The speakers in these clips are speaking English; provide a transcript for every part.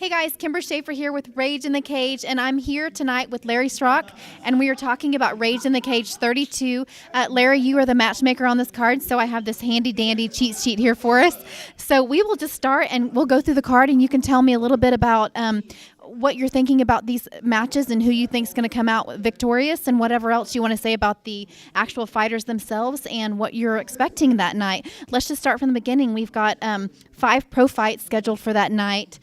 Hey guys, Kimber Shafer here with Rage in the Cage, and I'm here tonight with Larry Srock, and we are talking about Rage in the Cage 32. Larry, you are the matchmaker on this card, so I have this handy dandy cheat sheet here for us. So we will just start, and we'll go through the card, and you can tell me a little bit about what you're thinking about these matches and who you think is going to come out victorious, and whatever else you want to say about the actual fighters themselves and what you're expecting that night. Let's just start from the beginning. We've got 5 pro fights scheduled for that night.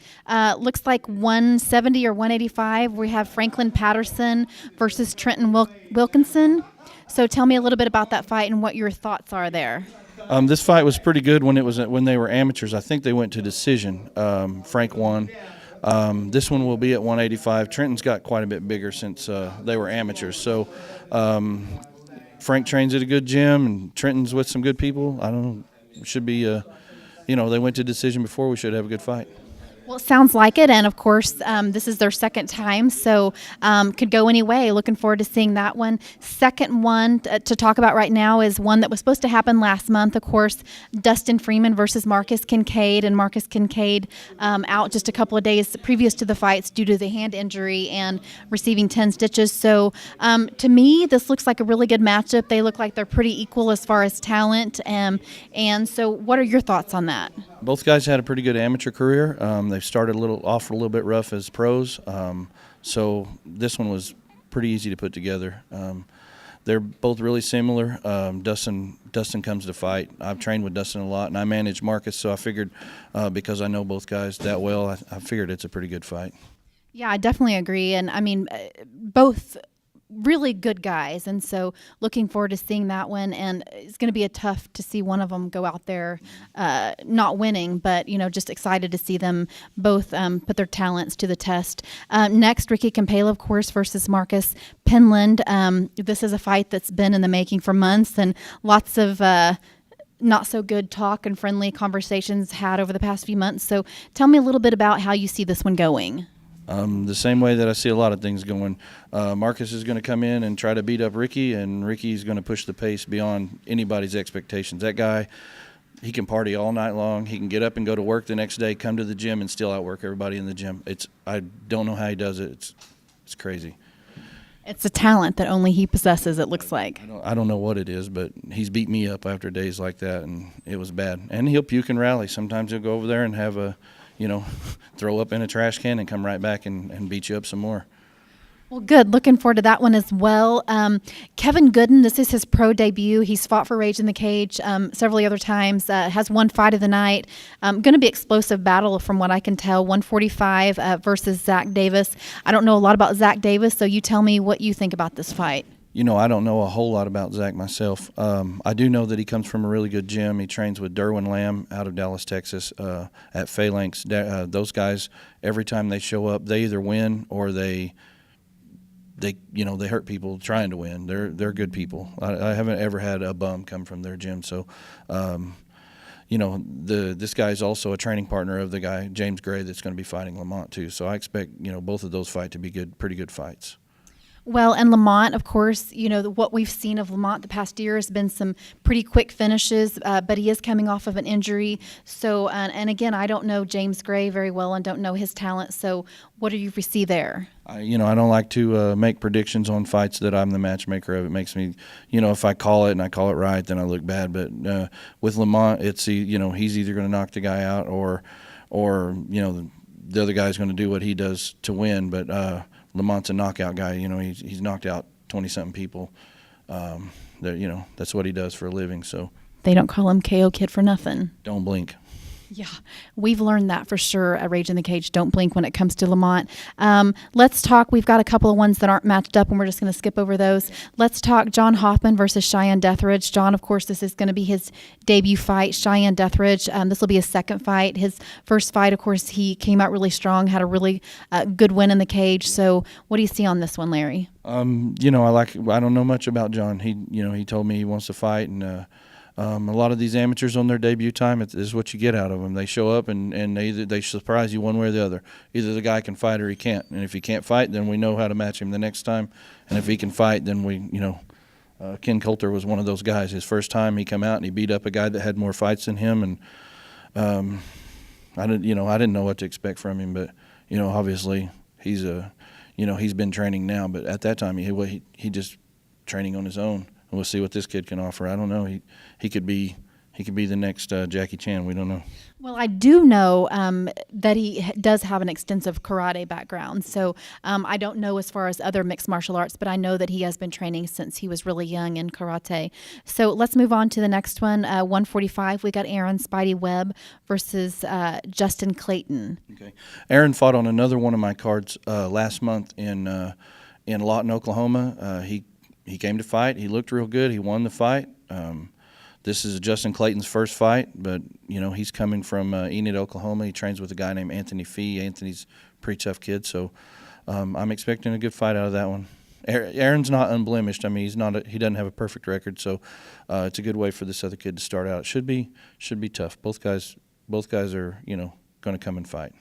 Looks like 170 or 185. We have Franklin Patterson versus Trenton Wilkinson. So tell me a little bit about that fight and what your thoughts are there. This fight was pretty good when they were amateurs. I think they went to decision. Frank won. This one will be at 185. Trenton's got quite a bit bigger since they were amateurs. So Frank trains at a good gym, and Trenton's with some good people. I don't know. It should be, they went to decision before. We should have a good fight. Well, it sounds like it, and of course, this is their second time, so could go any way. Looking forward to seeing that one. Second one to talk about right now is one that was supposed to happen last month, of course, Dustin Freeman versus Marcus Kincaid, and Marcus Kincaid out just a couple of days previous to the fights due to the hand injury and receiving 10 stitches. So to me, this looks like a really good matchup. They look like they're pretty equal as far as talent, and so what are your thoughts on that? Both guys had a pretty good amateur career. They've started a little bit rough as pros, so this one was pretty easy to put together. They're both really similar. Dustin comes to fight. I've trained with Dustin a lot, and I manage Marcus, so I figured because I know both guys that well, I figured it's a pretty good fight. Yeah, I definitely agree, and I mean, both really good guys, and so looking forward to seeing that one. And it's going to be tough to see one of them go out there not winning, but just excited to see them both put their talents to the test. Next, Ricky Campela, of course, versus Marcus Penland. This is a fight that's been in the making for months, and lots of not so good talk and friendly conversations had over the past few months. So tell me a little bit about how you see this one going. The same way that I see a lot of things going. Marcus is going to come in and try to beat up Ricky, and Ricky's going to push the pace beyond anybody's expectations. That guy, he can party all night long. He can get up and go to work the next day, come to the gym, and still outwork everybody in the gym. I don't know how he does it. It's crazy. It's a talent that only he possesses, it looks like. I don't know what it is, but he's beat me up after days like that, and it was bad. And he'll puke and rally. Sometimes he'll go over there and have throw up in a trash can and come right back and beat you up some more. Well, good. Looking forward to that one as well. Kevin Gooden, this is his pro debut. He's fought for Rage in the Cage several other times, has one fight of the night. Going to be explosive battle from what I can tell, 145 versus Zach Davis. I don't know a lot about Zach Davis, so you tell me what you think about this fight. I don't know a whole lot about Zach myself. I do know that he comes from a really good gym. He trains with Derwin Lamb out of Dallas, Texas, at Phalanx. Those guys, every time they show up, they either win or they hurt people trying to win. They're good people. I haven't ever had a bum come from their gym. So, this guy's also a training partner of the guy James Gray that's going to be fighting Lamont too. So I expect both of those fight to be pretty good fights. Well, and Lamont, of course, what we've seen of Lamont the past year has been some pretty quick finishes, but he is coming off of an injury. So, and again, I don't know James Gray very well and don't know his talent. So what do you foresee there? I don't like to make predictions on fights that I'm the matchmaker of. It makes me, if I call it and I call it right, then I look bad. But with Lamont, it's, he's either going to knock the guy out or the other guy's going to do what he does to win. But Lamont's a knockout guy. He's knocked out 20-something people. That's what he does for a living. So they don't call him KO Kid for nothing. Don't blink. Yeah, we've learned that for sure at Rage in the Cage. Don't blink when it comes to Lamont. Let's talk. We've got a couple of ones that aren't matched up, and we're just going to skip over those. Let's talk John Hoffman versus Cheyenne Deathridge. John, of course, this is going to be his debut fight. Cheyenne Deathridge, this will be his second fight. His first fight, of course, he came out really strong, had a really good win in the cage. So what do you see on this one, Larry? I don't know much about John. He told me he wants to fight, and a lot of these amateurs on their debut time, this is what you get out of them. They show up and they surprise you one way or the other. Either the guy can fight or he can't. And if he can't fight, then we know how to match him the next time. And if he can fight, then Ken Coulter was one of those guys. His first time he come out and he beat up a guy that had more fights than him. And I didn't know what to expect from him, but obviously he's he's been training now, but at that time he just training on his own. And we'll see what this kid can offer. I don't know. He could be the next Jackie Chan. We don't know. Well, I do know that he does have an extensive karate background. So I don't know as far as other mixed martial arts, but I know that he has been training since he was really young in karate. So let's move on to the next one. 145, we got Aaron Spidey Webb versus Justin Clayton. Okay. Aaron fought on another one of my cards last month in Lawton, Oklahoma. He came to fight. He looked real good. He won the fight. This is Justin Clayton's first fight, but, he's coming from Enid, Oklahoma. He trains with a guy named Anthony Fee. Anthony's a pretty tough kid, so I'm expecting a good fight out of that one. Aaron's not unblemished. I mean, he doesn't have a perfect record, so it's a good way for this other kid to start out. It should be tough. Both guys are, going to come and fight.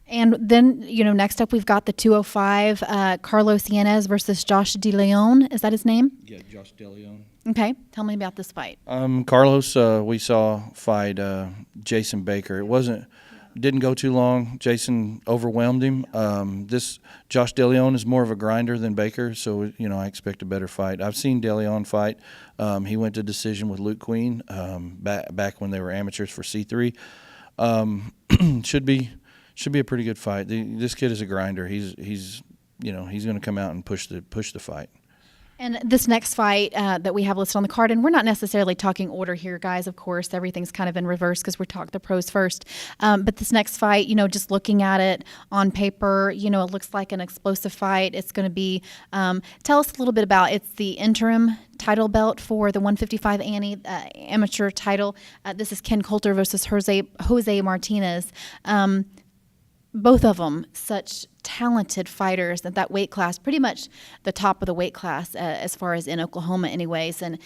And then, next up we've got the 205, Carlos Yanez versus Josh DeLeon. Is that his name? Yeah, Josh DeLeon. Okay. Tell me about this fight. Carlos, we saw fight Jason Baker. Didn't go too long. Jason overwhelmed him. This Josh DeLeon is more of a grinder than Baker, so I expect a better fight. I've seen DeLeon fight. He went to decision with Luke Queen back when they were amateurs for C3. Should be a pretty good fight. This kid is a grinder. He's going to come out and push the fight. And this next fight that we have listed on the card, and we're not necessarily talking order here, guys, of course. Everything's kind of in reverse because we're talking the pros first. But this next fight, just looking at it on paper, it looks like an explosive fight. It's going to be, tell us a little bit about, it's the interim title belt for the 155 amateur title. This is Ken Coulter versus Jose Martinez. Both of them such talented fighters at that weight class, pretty much the top of the weight class as far as in Oklahoma anyways, and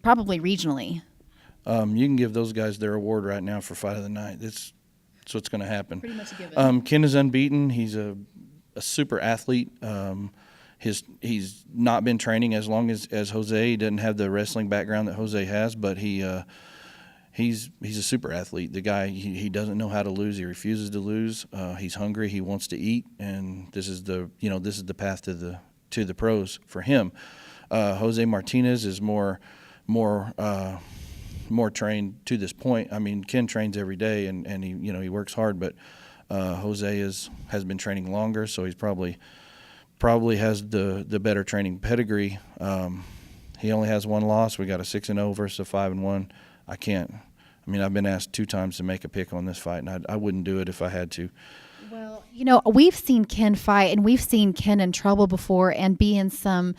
probably regionally. You can give those guys their award right now for fight of the night. That's what's going to happen. Pretty much a given. Ken is unbeaten. He's a super athlete. He's not been training as long as Jose. He doesn't have the wrestling background that Jose has, but he's a super athlete. The guy, he doesn't know how to lose. He refuses to lose. He's hungry. He wants to eat, and this is the path to the pros for him. Jose Martinez is more trained to this point. I mean, Ken trains every day, and he works hard, but Jose has been training longer, so he's probably has the better training pedigree. He only has one loss. We got a 6-0 versus a 5-1. I've been asked 2 times to make a pick on this fight, and I wouldn't do it if I had to. Well, we've seen Ken fight, and we've seen Ken in trouble before and be in some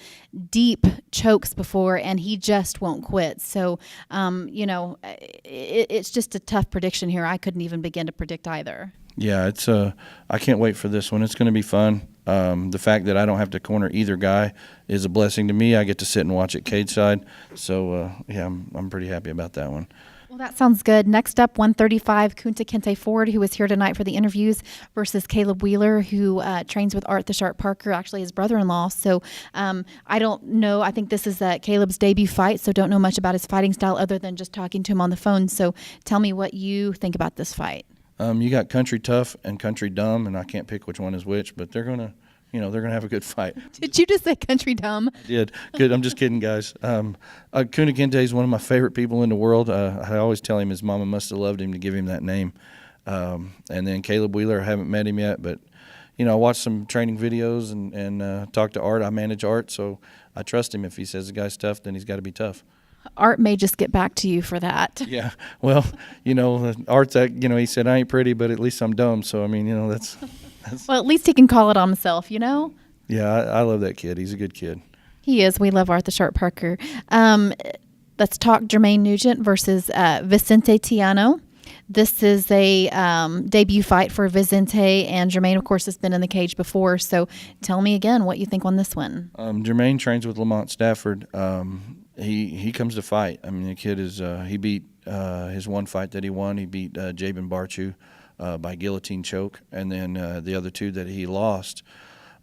deep chokes before, and he just won't quit. So, it's just a tough prediction here. I couldn't even begin to predict either. Yeah, I can't wait for this one. It's going to be fun. The fact that I don't have to corner either guy is a blessing to me. I get to sit and watch it cage side. So, I'm pretty happy about that one. Well, that sounds good. Next up, 135, Kunta Kinte Ford, who is here tonight for the interviews, versus Caleb Wheeler, who trains with Art the Shark Parker, actually his brother-in-law. So I don't know. I think this is Caleb's debut fight, so don't know much about his fighting style other than just talking to him on the phone. So tell me what you think about this fight. You got country tough and country dumb, and I can't pick which one is which, but they're gonna have a good fight. Did you just say country dumb? I did. Good. I'm just kidding, guys. Kuna Kinte is one of my favorite people in the world. I always tell him his mama must have loved him to give him that name. And then Caleb Wheeler, I haven't met him yet, but I watched some training videos and talked to Art. I manage Art, so I trust him. If he says the guy's tough, then he's got to be tough. Art may just get back to you for that. Yeah. Well, Art's he said I ain't pretty, but at least I'm dumb. So that's well, at least he can call it on himself, Yeah, I love that kid. He's a good kid. He is. We love Art the Shark Parker. Let's talk Jermaine Nugent versus Vicente Tiano. This is a debut fight for Vicente, and Jermaine, of course, has been in the cage before. So tell me again what you think on this one. Jermaine trains with Lamont Stafford. He comes to fight. I mean, the kid is he beat his one fight that he won. He beat Jabin Barchu by guillotine choke, and then the other 2 that he lost.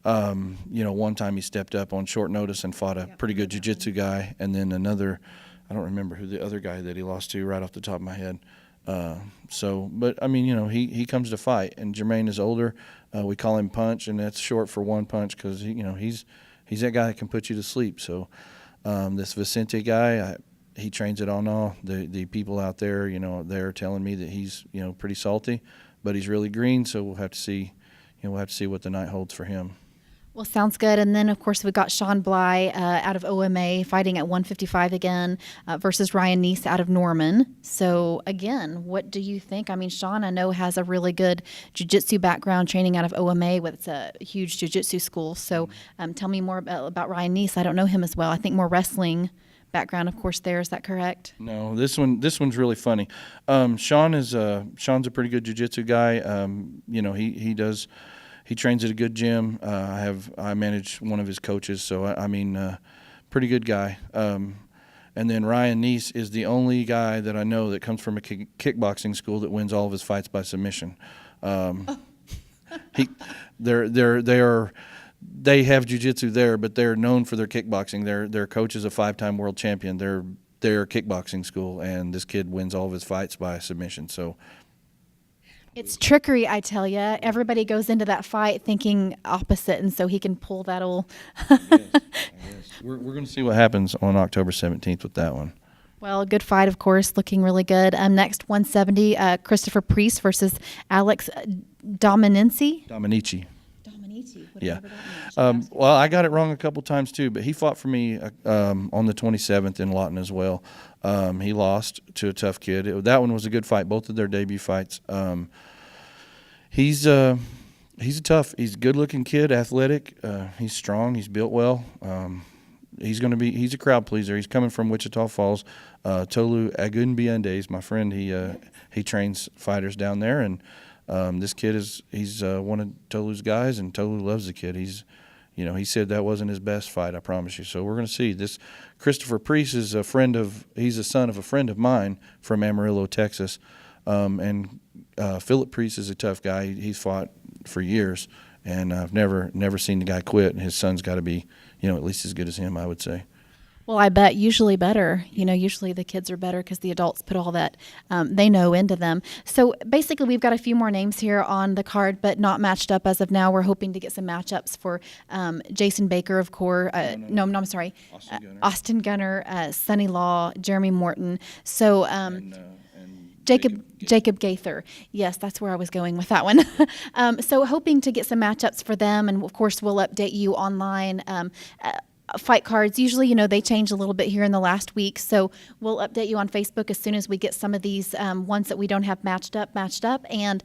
One time he stepped up on short notice and fought a pretty good jiu-jitsu guy, and then another. I don't remember who the other guy that he lost to right off the top of my head. But I mean, he comes to fight, and Jermaine is older. We call him Punch, and that's short for one punch because he's that guy that can put you to sleep. So this Vicente guy, he trains it on all. The people out there, they're telling me that he's pretty salty, but he's really green. So we'll have to see. We'll have to see what the night holds for him. Well, sounds good. And then, of course, we've got Sean Bly out of OMA fighting at 155 again versus Ryan Neese out of Norman. So, again, what do you think? I mean, Sean, I know, has a really good jiu-jitsu background training out of OMA. It's a huge jiu-jitsu school. So tell me more about Ryan Neese. I don't know him as well. I think more wrestling background, of course, there. Is that correct? No, this one's really funny. Sean's a pretty good jiu-jitsu guy. He trains at a good gym. I manage one of his coaches, so pretty good guy. And then Ryan Neese is the only guy that I know that comes from a kickboxing school that wins all of his fights by submission. They have jiu-jitsu there, but they're known for their kickboxing. Their coach is a 5-time world champion. They're a kickboxing school, and this kid wins all of his fights by submission. So. It's trickery, I tell you. Everybody goes into that fight thinking opposite, and so he can pull that old. I guess. We're going to see what happens on October 17th with that one. Well, a good fight, of course, looking really good. Next, 170, Christopher Priest versus Alex Dominici. Dominici. Yeah. Whatever that means. Well, I got it wrong a couple times too, but he fought for me on the 27th in Lawton as well. He lost to a tough kid. That one was a good fight. Both of their debut fights. He's a he's a good-looking kid, athletic. He's strong. He's built well. He's a crowd pleaser. He's coming from Wichita Falls. Tolu Agunbiandes, my friend, he trains fighters down there, and this kid he's one of Tolu's guys, and Tolu loves the kid. He said that wasn't his best fight, I promise you. So we're going to see. This Christopher Priest is he's a son of a friend of mine from Amarillo, Texas. And Philip Priest is a tough guy. He's fought for years, and I've never seen the guy quit. And his son's got to be, at least as good as him, I would say. Well, I bet usually better. Usually the kids are better because the adults put all that they know into them. So basically, we've got a few more names here on the card, but not matched up as of now. We're hoping to get some matchups for Jason Baker, of course. I'm sorry. Austin Gunner, Sonny Law, Jeremy Morton. So Jacob Gaither. Yes, that's where I was going with that one. So hoping to get some matchups for them, and of course we'll update you online. Fight cards, usually, they change a little bit here in the last week, so we'll update you on Facebook as soon as we get some of these ones that we don't have matched up. And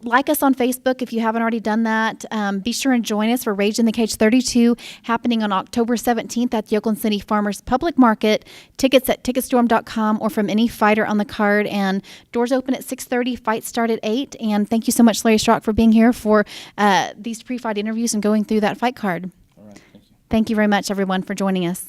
like us on Facebook if you haven't already done that. Be sure and join us for Rage in the Cage 32 happening on October 17th at the Oakland City Farmers Public Market. Tickets at ticketstorm.com or from any fighter on the card, and doors open at 6:30, fights start at 8. And thank you so much, Larry Srock, for being here for these pre-fight interviews and going through that fight card. All right, thank you. Thank you very much, everyone, for joining us.